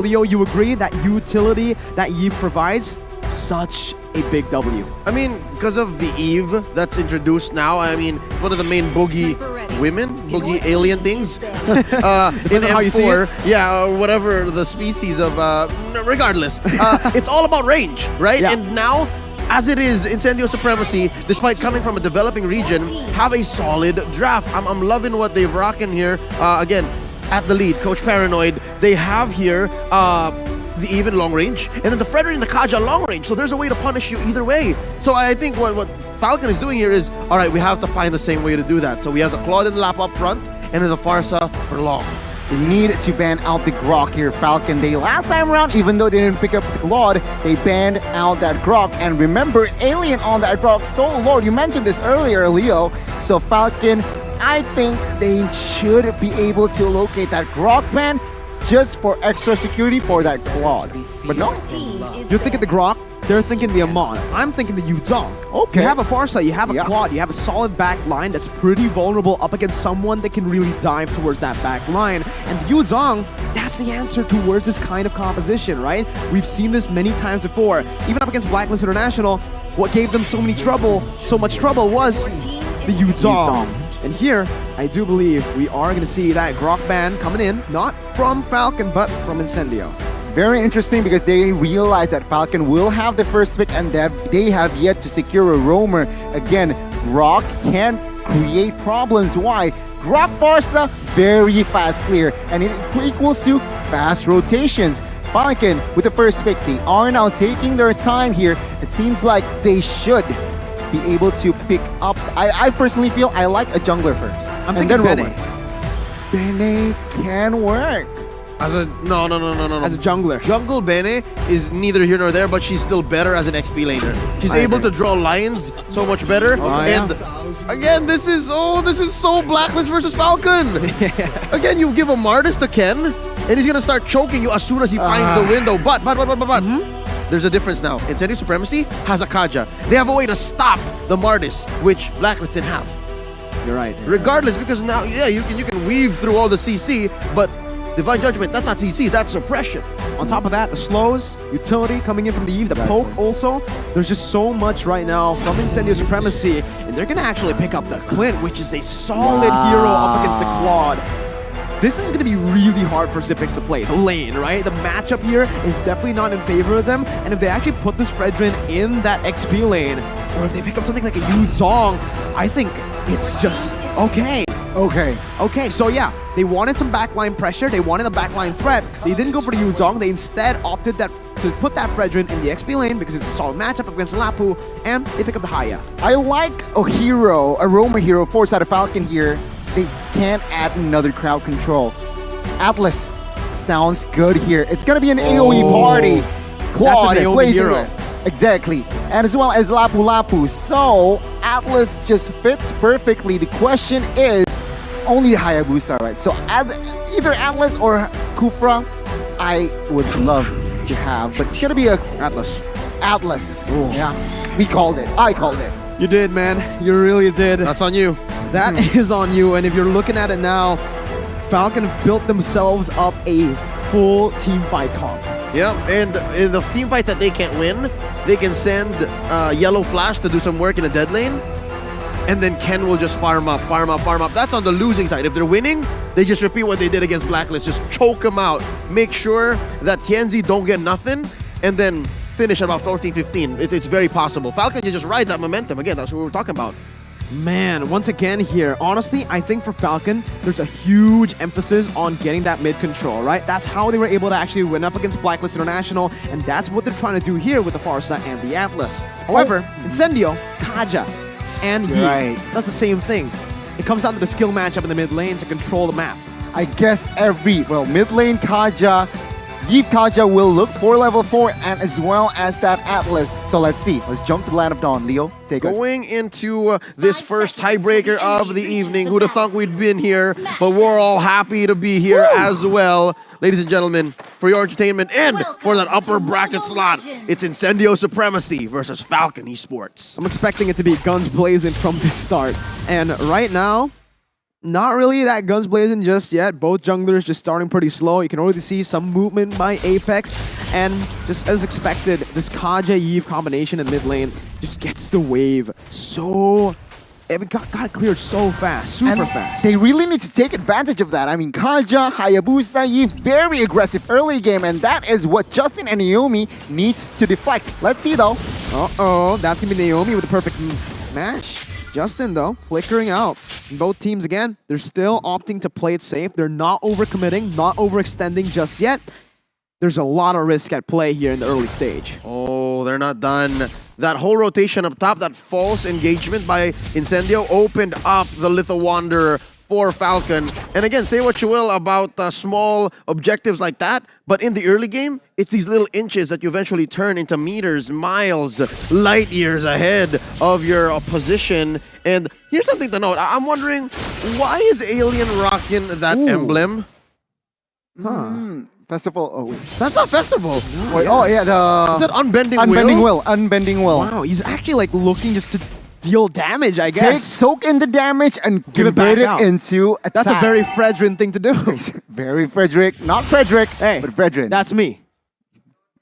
Leo, you agree that utility that Eve provides, such a big W. I mean, because of the Eve that's introduced now, I mean, one of the main boogie boogie alien things in M4, how you see it. yeah, or whatever the species of, regardless, it's all about range, right? Yeah. And now, as it is, Incendio Supremacy, despite coming from a developing region, have a solid draft. I'm loving what they've rocking here. Again, at the lead, Coach Paranoid, they have here the even long range, and then the Frederick and the Kaja long range. So there's a way to punish you either way. So I think what Falcon is doing here is, all right, we have to find the same way to do that. So we have the Claude and Lap up front, and then the Farsa for long. They need to ban out the Grok here, Falcon. They last time around, even though they didn't pick up the Claude, they banned out that Grok. And remember, Alien on that Grok stole Lord. You mentioned this earlier, Leo. So Falcon, I think they should be able to locate that Grok ban just for extra security for that Claude. But no. You're thinking the Grok, they're thinking the Amon. I'm thinking the Yuzong. Okay. You have a Farsa, you have a Claude, you have a solid back line that's pretty vulnerable up against someone that can really dive towards that back line. And the Yuzong, that's the answer towards this kind of composition, right? We've seen this many times before. Even up against Blacklist International, what gave them so much trouble was the Yuzong. And here, I do believe we are going to see that Grok ban coming in, not from Falcon, but from Incendio. Very interesting because they realize that Falcon will have the first pick and that they have yet to secure a roamer. Again, Grok can create problems. Why? Grok Farsa, very fast clear, and it equals to fast rotations. Falcon, with the first pick, they are now taking their time here. It seems like they should be able to pick up. I personally feel I like a jungler first. I'm thinking Bene. Bene can work. As a no. As a jungler. Jungle Bene is neither here nor there, but she's still better as an XP laner. She's able to draw lines so much better. And again, this is so Blacklist versus Falcon. Again, you give a Martis to Ken, and he's gonna start choking you as soon as he finds the window. But there's a difference now. Incendio Supremacy has a Kaja. They have a way to stop the Martis, which Blacklist didn't have. You're right. Regardless, because now, yeah, you can weave through all the CC, but Divine Judgment, that's not CC, that's suppression. On top of that, the slows, utility coming in from the Eve, the poke also. There's just so much right now from Incendio Supremacy, and they're gonna actually pick up the Clint, which is a solid hero up against the Claude. This is going to be really hard for Xyp9x to play. The lane, right? The matchup here is definitely not in favor of them. And if they actually put this Fredrin in that XP lane, or if they pick up something like a Yuzong, I think it's just okay. Okay, so yeah, they wanted some backline pressure. They wanted a backline threat. They didn't go for the Yuzong. They instead opted to put that Fredrin in the XP lane because it's a solid matchup against Lapu, and they pick up the Haya. I like a hero, a roamer hero, force out of Falcon here. They can't add another crowd control. Atlas sounds good here. It's gonna be an AoE party. Claude plays hero. Exactly. And as well as Lapu Lapu. So Atlas just fits perfectly. The question is only Hayabusa, right? So either Atlas or Kufra, I would love to have, but it's gonna be a Atlas. Ooh. Yeah, we called it. I called it. You did, man. You really did. That's on you. That is on you, and if you're looking at it now, Falcon built themselves up a full team fight comp. Yeah, and in the team fights that they can't win, they can send Yellow Flash to do some work in the dead lane, and then Ken will just farm up. That's on the losing side. If they're winning, they just repeat what they did against Blacklist. Just choke them out. Make sure that Tianzi don't get nothing, and then finish at about 14-15. It's very possible. Falcon can just ride that momentum. Again, that's what we were talking about. Man, once again here, honestly, I think for Falcon, there's a huge emphasis on getting that mid control, right? That's how they were able to actually win up against Blacklist International, and that's what they're trying to do here with the Farsa and the Atlas. However, Incendio, Kaja, and Yi, that's the same thing. It comes down to the skill matchup in the mid lane to control the map. I guess mid lane Kaja, Yeef Kaja will look for level 4 and as well as that Atlas. So let's see. Let's jump to the Land of Dawn. Leo, take us. Going into this first tiebreaker of the evening. Who'd have thought we'd been here? But we're all happy to be here as well. Ladies and gentlemen, for your entertainment and for that upper bracket slot, it's Incendio Supremacy versus Falcon Esports. I'm expecting it to be guns blazing from the start. And right now, Not really that guns blazing just yet. Both junglers just starting pretty slow. You can already see some movement by Apex. And just as expected, this Kaja-Eve combination in mid lane just gets the wave so... It got it cleared so fast, super fast. They really need to take advantage of that. I mean, Kaja, Hayabusa, Eve, very aggressive early game, and that is what Justin and Naomi need to deflect. Let's see though. Uh-oh, that's gonna be Naomi with the perfect match. Justin though, flickering out. Both teams again, they're still opting to play it safe. They're not overcommitting, not overextending just yet. There's a lot of risk at play here in the early stage. Oh, they're not done. That whole rotation up top, that false engagement by Incendio opened up the Little Wanderer for Falcon. And again, say what you will about small objectives like that, but in the early game, it's these little inches that you eventually turn into meters, miles, light years ahead of your opposition. And here's something to note. I'm wondering, why is Alien rocking that emblem? Huh. Festival. Oh, wait. That's not Festival. Wait, oh, yeah, the... Is that Unbending Will? Unbending Will. Wow, he's actually like looking just to deal damage, I guess. Soak in the damage and Give it back convert it out. into attack. That's a very Fredrin thing to do. Very Frederick. Not Frederick, Hey, but Fredrin. that's me.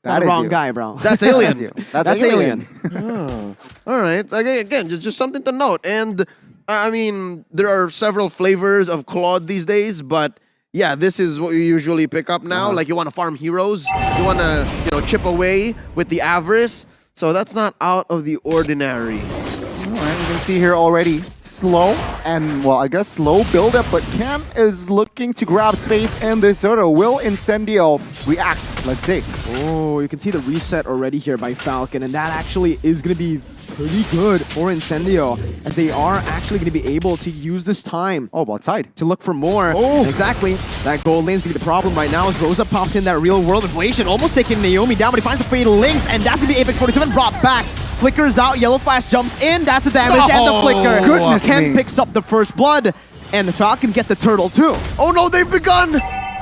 That Not is the wrong you. guy, bro. That's Alien. you. That's Alien. Oh, all right. Again, just something to note. And I mean, there are several flavors of Claude these days, but yeah, this is what you usually pick up now. Like you want to farm heroes, you want to chip away with the avarice. So that's not out of the ordinary. All right, you can see here already slow and, well, I guess slow build-up, but Cam is looking to grab space in this order. Will Incendio react? Let's see. Oh, you can see the reset already here by Falcon, and that actually is going to be pretty good for Incendio, as they are actually going to be able to use this time Oh, bot side. to look for more. Oh. Exactly. That gold lane's going to be the problem right now as Rosa pops in that real world inflation, almost taking Naomi down, but he finds the Fatal Links, and that's going to be Apex 47 brought back. Flickers out, Yellow Flash jumps in, that's the damage, and the flicker. Goodness Ken me. picks up the first blood, and Falcon get the turtle too. Oh no, they've begun!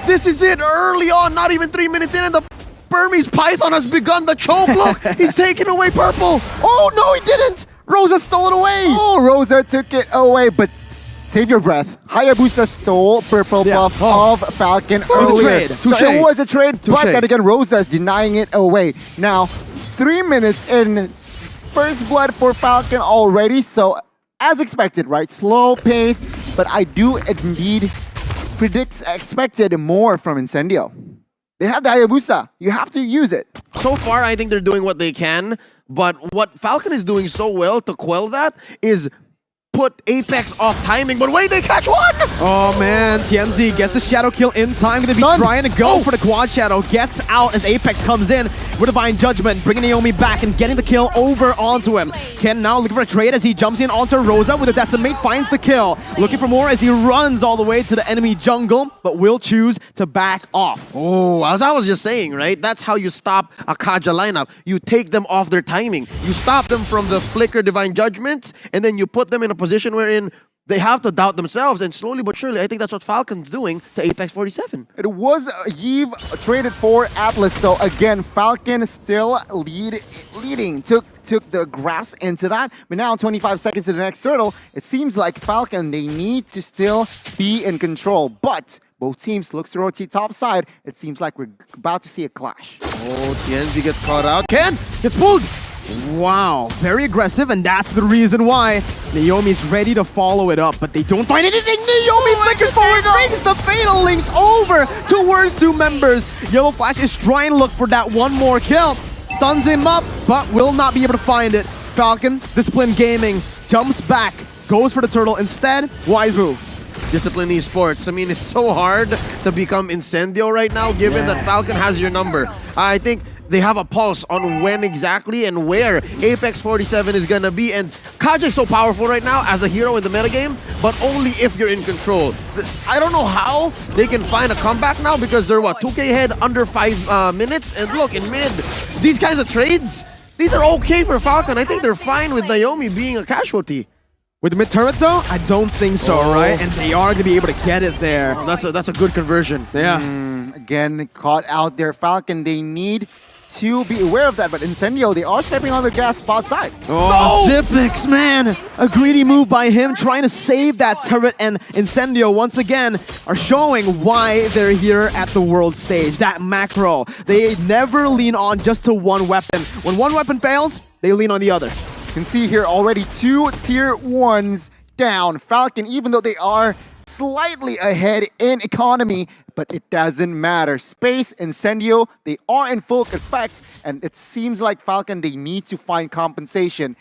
This is it early on, not even 3 minutes in, and the Burmese Python has begun the choke. Look, he's taking away purple. Oh no, he didn't! Rosa stole it away! Oh, Rosa took it away, but save your breath. Hayabusa stole purple buff of Falcon was a earlier. trade. So Touche. it was a trade, but Touche. then again, Rosa is denying it away. Now, 3 minutes in, first blood for Falcon already, so as expected, right? Slow pace, but I do indeed expected more from Incendio. They have the Hayabusa. You have to use it. So far, I think they're doing what they can, but what Falcon is doing so well to quell that is put Apex off timing, but wait, they catch one! Oh man, Tianzi gets the shadow kill in time. Gonna be Stun. trying to go for the quad shadow. Gets out as Apex comes in with Divine Judgment, bringing Naomi back and getting the kill over onto him. Ken now looking for a trade as he jumps in onto Rosa with a Decimate, finds the kill. Looking for more as he runs all the way to the enemy jungle, but will choose to back off. Oh, as I was just saying, right? That's how you stop a Kaja lineup. You take them off their timing. You stop them from the flicker Divine Judgments, and then you put them in a position wherein they have to doubt themselves, and slowly but surely, I think that's what Falcon's doing to Apex 47. It was Yves traded for Atlas, so again, Falcon still leading. Took the grasp into that, but now 25 seconds to the next turtle. It seems like Falcon, they need to still be in control, but both teams looks to rotate top side. It seems like we're about to see a clash. Oh, Tienzi gets caught out. Ken gets pulled! Wow, very aggressive, and that's the reason why Naomi's ready to follow it up, but they don't find anything. Naomi flickers forward, brings the Fatal Links over towards two members. Yellow Flash is trying to look for that one more kill. Stuns him up, but will not be able to find it. Falcon, Discipline Gaming, jumps back, goes for the turtle instead. Wise move. Discipline Esports. I mean, it's so hard to become Incendio right now, given that Falcon has your number. I think they have a pulse on when exactly and where Apex 47 is gonna be. And Kaja is so powerful right now as a hero in the metagame, but only if you're in control. I don't know how they can find a comeback now, because they're, what, 2K ahead under 5 minutes? And look, in mid, these kinds of trades, these are okay for Falcon. I think they're fine with Naomi being a casualty. With the mid-turret though, I don't think so, right? And they are gonna be able to get it there. That's a good conversion. Yeah. Again, caught out there, Falcon. They need to be aware of that, but Incendio, they are stepping on the gas spot side. Oh, Zipix, man! A greedy move by him, trying to save that turret, and Incendio, once again, are showing why they're here at the world stage. That macro. They never lean on just to one weapon. When one weapon fails, they lean on the other. You can see here already 2 tier 1s down. Falcon, even though they are slightly ahead in economy, but it doesn't matter. Space, Incendio, they are in full effect, and it seems like Falcon, they need to find compensation.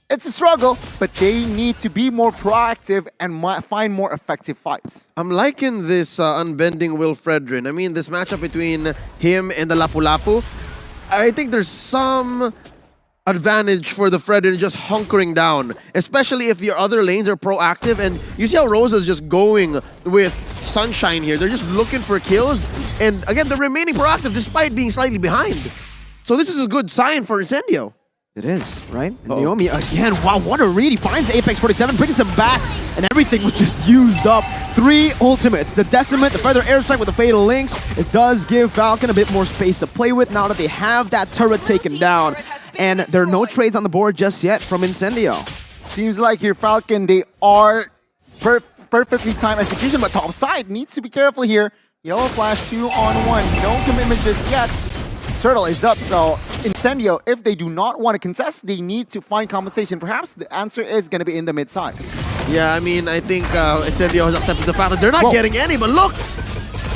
It's a struggle, but they need to be more proactive and find more effective fights. I'm liking this unbending Will Fredrin. I mean, this matchup between him and the Lapu-Lapu, I think there's some advantage for the Fredrin just hunkering down, especially if the other lanes are proactive. And you see how Rosa's just going with Sunshine here. They're just looking for kills. And again, they're remaining proactive despite being slightly behind. So this is a good sign for Incendio. It is, right? And Naomi again, wow, what a read. He finds Apex 47, brings him back, and everything was just used up. 3 ultimates, the Decimate, the Feather Airstrike with the Fatal Links. It does give Falcon a bit more space to play with now that they have that turret taken down. And there are no trades on the board just yet from Incendio. Seems like here Falcon, they are perfectly timed execution, but top side needs to be careful here. Yellow Flash 2-on-1, no commitment just yet. Turtle is up, so Incendio, if they do not want to contest, they need to find compensation. Perhaps the answer is going to be in the mid side. Yeah, I mean, I think Incendio has accepted the fact that they're not getting any, but look!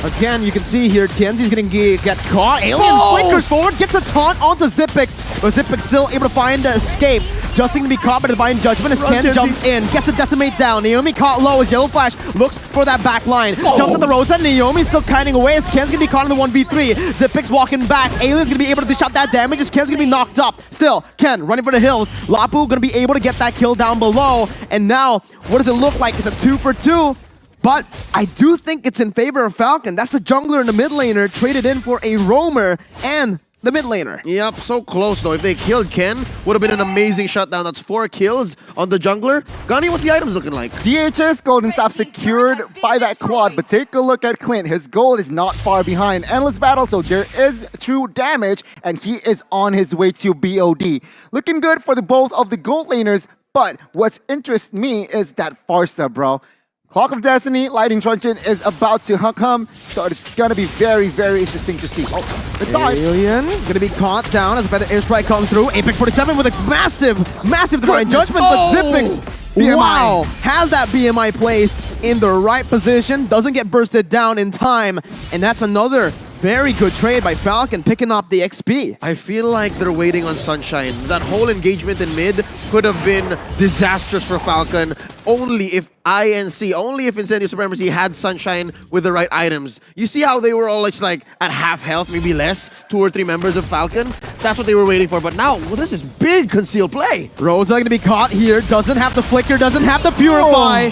Again, you can see here, Tienzi's gonna get caught. Alien flickers forward, gets a taunt onto Zipix, but Zipix still able to find the escape. Justin to be caught by the Divine Judgment as Ken jumps in, gets the Decimate down. Naomi caught low as Yellow Flash looks for that back line. Jumps at the Rosa, Naomi's still kiting away as Ken's gonna be caught in the 1v3. Zipix walking back, Alien's gonna be able to dish out that damage as Ken's gonna be knocked up. Still, Ken running for the hills. Lapu gonna be able to get that kill down below. And now, what does it look like? It's a 2 for 2. But I do think it's in favor of Falcon. That's the jungler and the mid laner traded in for a roamer and the mid laner. Yep, so close though. If they killed Ken, would have been an amazing shutdown. That's 4 kills on the jungler. Gani, what's the items looking like? DHS Golden Staff secured by that Claude, but take a look at Clint. His gold is not far behind. Endless battle, so there is true damage, and he is on his way to BOD. Looking good for the both of the gold laners, but what's interests me is that Farsa, bro. Clock of Destiny, Lightning Truncheon is about to come, so it's gonna be very, very interesting to see. Oh, it's on. Alien gonna be caught down as the airstrike comes through. Apex 47 with a massive Divine Judgment, but Zipix, BMI. wow, has that BMI placed in the right position, doesn't get bursted down in time, and that's another very good trade by Falcon, picking up the XP. I feel like they're waiting on Sunshine. That whole engagement in mid could have been disastrous for Falcon only if only if Incendio Supremacy had Sunshine with the right items. You see how they were all like at half health, maybe less, 2 or 3 members of Falcon? That's what they were waiting for. But now, well, this is big concealed play. Rosa gonna be caught here, doesn't have the flicker, doesn't have the purify.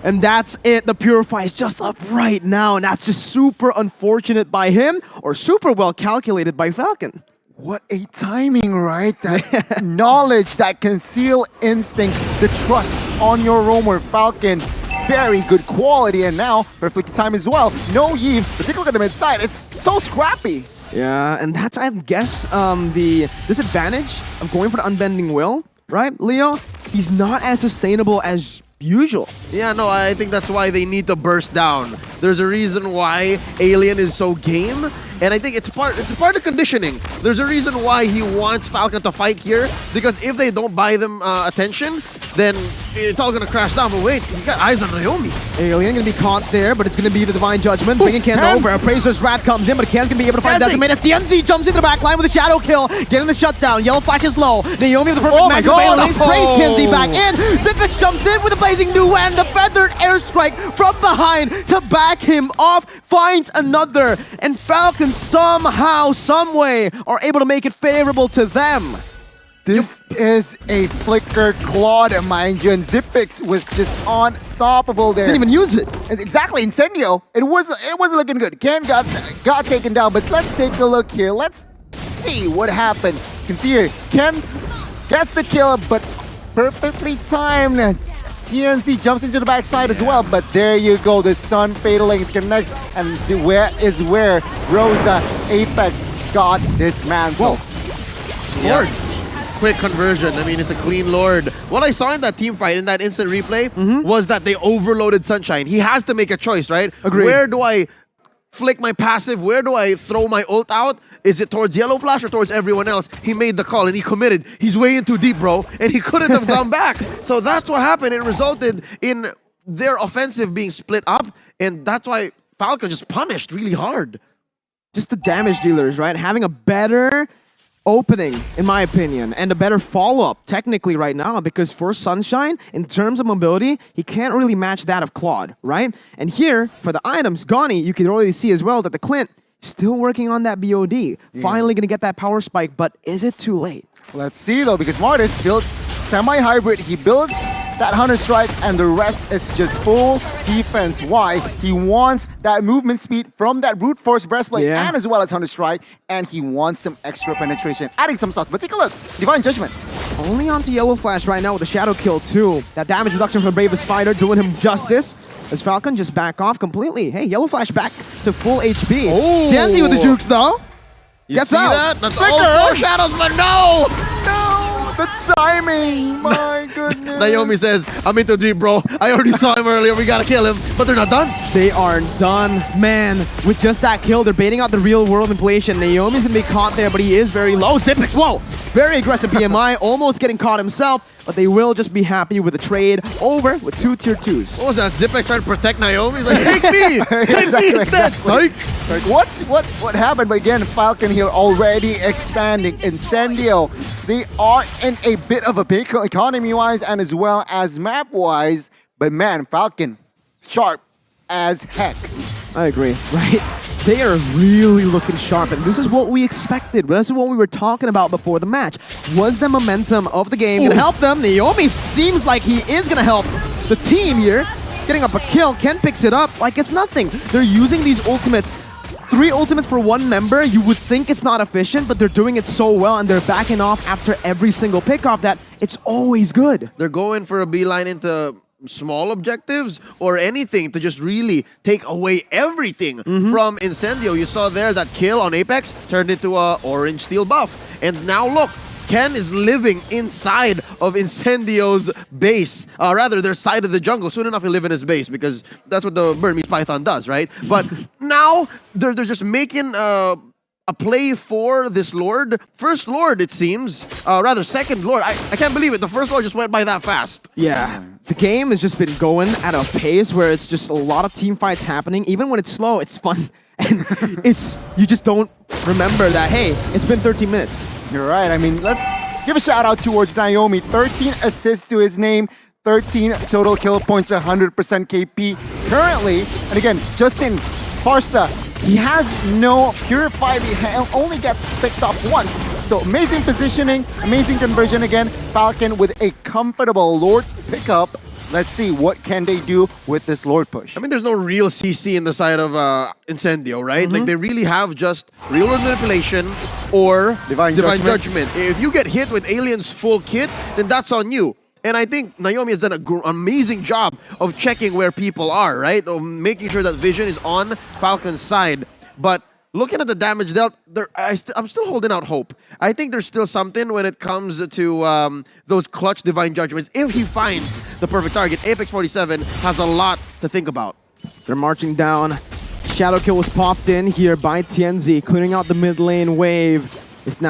And that's it. The Purify is just up right now, and that's just super unfortunate by him, or super well calculated by Falcon. What a timing, right? That knowledge, that conceal instinct, the trust on your roamer, Falcon. Very good quality, and now perfect time as well. No Yves, but take a look at the mid side. It's so scrappy. Yeah, and that's, I guess, the disadvantage of going for the Unbending Will, right, Leo? He's not as sustainable as usual. Yeah, no, I think that's why they need to burst down. There's a reason why Alien is so game, and I think it's part of conditioning. There's a reason why he wants Falcon to fight here, because if they don't buy them attention, then it's all gonna crash down. But wait, you got eyes on Naomi. Alien gonna be caught there, but it's gonna be the Divine Judgment, bringing Ken over. Appraiser's Rat comes in, but Ken's gonna be able to find Decimate as TNZ jumps into the back line with a shadow kill, getting the shutdown. Yellow Flash is low. Naomi with the perfect match. Praise TNZ back in. Zipix jumps in with a blazing new and the feathered airstrike from behind to back him off. Finds another, and Falcon somehow, someway are able to make it favorable to them. This is a flicker Claude, mind you, and Zipix was just unstoppable there. Didn't even use it. Exactly, Incendio. It wasn't looking good. Ken got taken down, but let's take a look here. Let's see what happened. You can see here, Ken gets the kill, but perfectly timed. TNC jumps into the backside as well, but there you go. The stun Fatal Links connects, and where Rosa, Apex, got dismantled. Lord. Quick conversion. I mean, it's a clean Lord. What I saw in that team fight, in that instant replay, was that they overloaded Sunshine. He has to make a choice, right? Agreed. Where do I flick my passive? Where do I throw my ult out? Is it towards Yellow Flash or towards everyone else? He made the call and he committed. He's way in too deep, bro. And he couldn't have gone back. So that's what happened. It resulted in their offensive being split up. And that's why Falcon just punished really hard. Just the damage dealers, right? Having a better opening, in my opinion, and a better follow-up technically right now, because for Sunshine, in terms of mobility, he can't really match that of Claude, right? And here, for the items, Gani, you can already see as well that the Clint still working on that BOD. Finally gonna get that power spike, but is it too late? Let's see though, because Martis builds semi-hybrid. He builds that Hunter Strike, and the rest is just full defense. Why? He wants that movement speed from that brute force breastplate and as well as Hunter Strike, and he wants some extra penetration, adding some sauce. But take a look, Divine Judgment. Only onto Yellow Flash right now with the Shadow Kill too. That damage reduction from Bravest Fighter doing him justice. As Falcon just back off completely. Hey, Yellow Flash back to full HP. Oh. Tianzi with the jukes though. You Gets see out. that? That's all 4 shadows, but no! No, the timing, my goodness. Naomi says, I'm into deep, bro. I already saw him earlier. We gotta kill him. But they're not done. They are done, man. With just that kill, they're baiting out the real world inflation. Naomi's gonna be caught there, but he is very low. Xyp9x, whoa! Very aggressive BMI, almost getting caught himself. But they will just be happy with the trade over with 2 tier 2s. What was that? Xyp9x trying to protect Naomi? He's like, take me! Take me instead! Psych! Like, what happened? But again, Falcon here already expanding. Incendio, they are in a bit of a pickle economy-wise and as well as map-wise. But man, Falcon, sharp as heck. I agree, right? They are really looking sharp, and this is what we expected. This is what we were talking about before the match. Was the momentum of the game gonna help them? Naomi seems like he is gonna help the team here. Getting up a kill, Ken picks it up like it's nothing. They're using these ultimates. 3 ultimates for 1 member, you would think it's not efficient, but they're doing it so well, and they're backing off after every single pickoff that it's always good. They're going for a beeline into small objectives or anything to just really take away everything from Incendio. You saw there that kill on Apex turned into a orange steel buff. And now look, Ken is living inside of Incendio's base. Rather, their side of the jungle. Soon enough, he'll live in his base because that's what the Burmese Python does, right? But now they're just making a play for this Lord. First Lord, it seems. Rather, second Lord. I can't believe it. The first Lord just went by that fast. Yeah. The game has just been going at a pace where it's just a lot of team fights happening. Even when it's slow, it's fun. And you just don't remember that, hey, it's been 13 minutes. You're right. I mean, let's give a shout out towards Naomi. 13 assists to his name, 13 total kill points, 100% KP currently. And again, Justin Farsa, he has no Purify. He only gets picked up once. So amazing positioning, amazing conversion again. Falcon with a comfortable Lord pickup. Let's see, what can they do with this Lord push? I mean, there's no real CC in the side of Incendio, right? Like, they really have just real world manipulation or Divine Judgment. If you get hit with Alien's full kit, then that's on you. And I think Naomi has done an amazing job of checking where people are, right? Of making sure that vision is on Falcon's side. But looking at the damage dealt, I'm still holding out hope. I think there's still something when it comes to those clutch Divine Judgments. If he finds the perfect target, Apex 47 has a lot to think about. They're marching down. Shadow Kill was popped in here by Tianzi, clearing out the mid lane wave. It's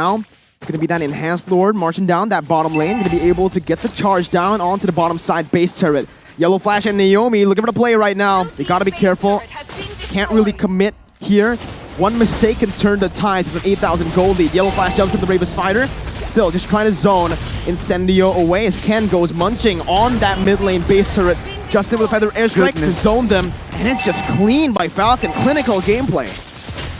going to be that Enhanced Lord marching down that bottom lane. Going to be able to get the charge down onto the bottom side base turret. Yellow Flash and Naomi looking for the play right now. They got to be careful. Can't really commit here. One mistake can turn the tide with an 8,000 gold lead. Yellow Flash jumps in the Bravest Fighter. Still just trying to zone Incendio away as Ken goes munching on that mid lane base turret. Justin with a Feather Airstrike to zone them. And it's just clean by Falcon. Clinical gameplay.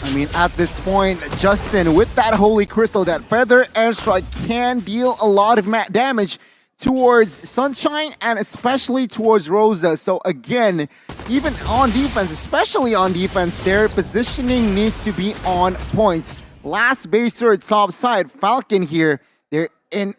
I mean, at this point, Justin, with that Holy Crystal, that Feather Airstrike can deal a lot of damage towards Sunshine and especially towards Rosa. So again, even on defense, especially on defense, their positioning needs to be on point. Last base turret top side, Falcon here, they're in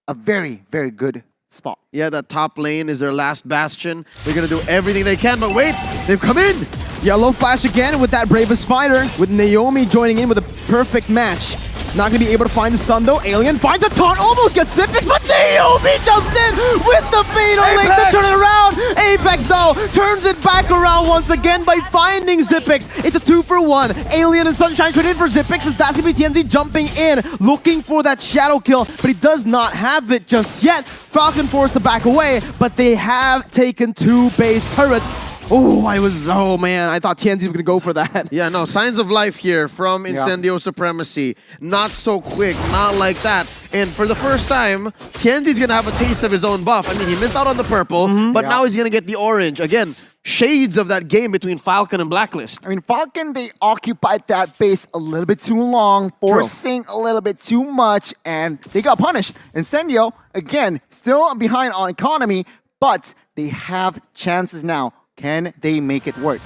a very, very good spot. Yeah, that top lane is their last bastion. They're gonna do everything they can, but wait, they've come in! Yellow flash again with that Bravest Fighter, with Naomi joining in with a perfect match. Not gonna be able to find the stun though. Alien finds a taunt, almost gets Zippix, but Naomi jumps in with the fatal link to turn it around. Apex though turns it back around once again by finding Zippix. It's a 2-for-1. Alien and Sunshine traded for Zippix as that's gonna be TNZ jumping in, looking for that shadow kill, but he does not have it just yet. Falcon forced to back away, but they have taken 2 base turrets. Oh man, I thought TNZ was gonna go for that. Yeah, no, signs of life here from Incendio Supremacy. Not so quick, not like that. And for the first time, TNZ's gonna have a taste of his own buff. I mean, he missed out on the purple, but now he's gonna get the orange. Again, shades of that game between Falcon and Blacklist. I mean, Falcon, they occupied that base a little bit too long, forcing a little bit too much, and they got punished. Incendio, again, still behind on economy, but they have chances now. Can they make it work?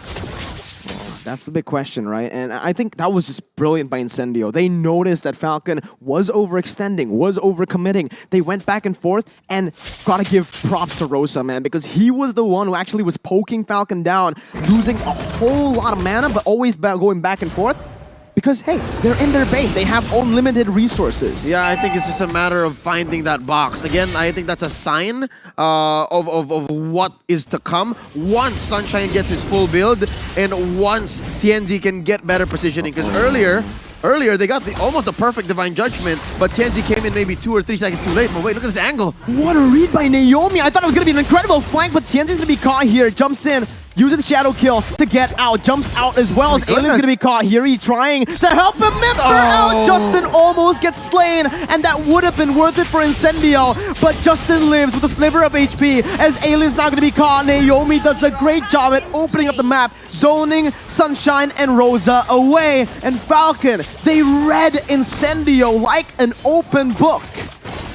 That's the big question, right? And I think that was just brilliant by Incendio. They noticed that Falcon was overextending, was overcommitting. They went back and forth, and gotta give props to Rosa, man, because he was the one who actually was poking Falcon down, losing a whole lot of mana, but always going back and forth. Because, hey, they're in their base. They have unlimited resources. Yeah, I think it's just a matter of finding that box. Again, I think that's a sign of what is to come once Sunshine gets his full build and once TNZ can get better positioning. Because earlier they got almost the perfect Divine Judgment, but TNZ came in maybe 2 or 3 seconds too late. But wait, look at this angle. What a read by Naomi. I thought it was going to be an incredible flank, but TNZ's going to be caught here. Jumps in. Uses the shadow kill to get out, jumps out as well as Alien's gonna be caught here. He's trying to help him out. Justin almost gets slain, and that would have been worth it for Incendio, but Justin lives with a sliver of HP as Alien's not gonna be caught. Naomi does a great job at opening up the map, zoning Sunshine and Rosa away, and Falcon, they read Incendio like an open book.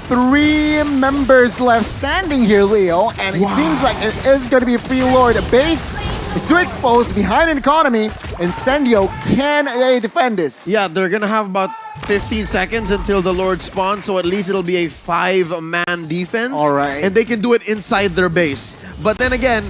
3 members left standing here, Leo, and it seems like it is going to be a free lord. Base is too exposed behind an economy. Incendio, can they defend this? Yeah, they're gonna have about 15 seconds until the Lord spawns, so at least it'll be a 5-man defense. All right. And they can do it inside their base. But then again,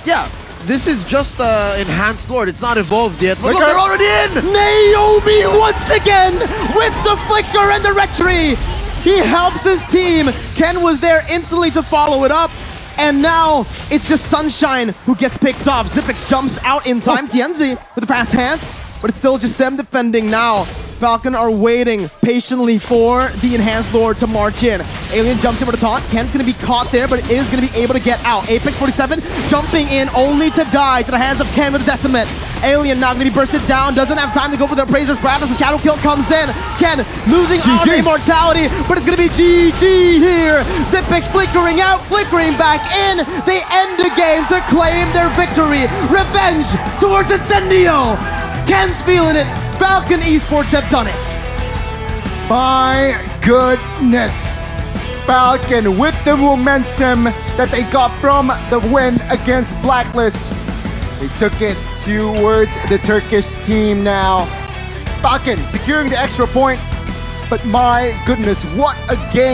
yeah, this is just enhanced Lord. It's not evolved yet. But look, they're already in! Naomi once again with the flicker and the retry. He helps his team. Ken was there instantly to follow it up. And now it's just Sunshine who gets picked off. Zippix jumps out in time. TNZ with a fast hand, but it's still just them defending now. Falcon are waiting patiently for the Enhanced Lord to march in. Alien jumps in with a taunt. Ken's gonna be caught there, but is gonna be able to get out. Apex 47 jumping in only to die to the hands of Ken with a Decimate. Alien now gonna be bursted down, doesn't have time to go for the Appraiser's Breath as the Shadow Kill comes in. Ken losing on Immortality, but it's gonna be GG here. Zippix flickering out, flickering back in. They end the game to claim their victory. Revenge towards Incendio. Ken's feeling it. Falcon Esports have done it. My goodness. Falcon with the momentum that they got from the win against Blacklist. They took it towards the Turkish team now. Falcon securing the extra point. But my goodness, what a game.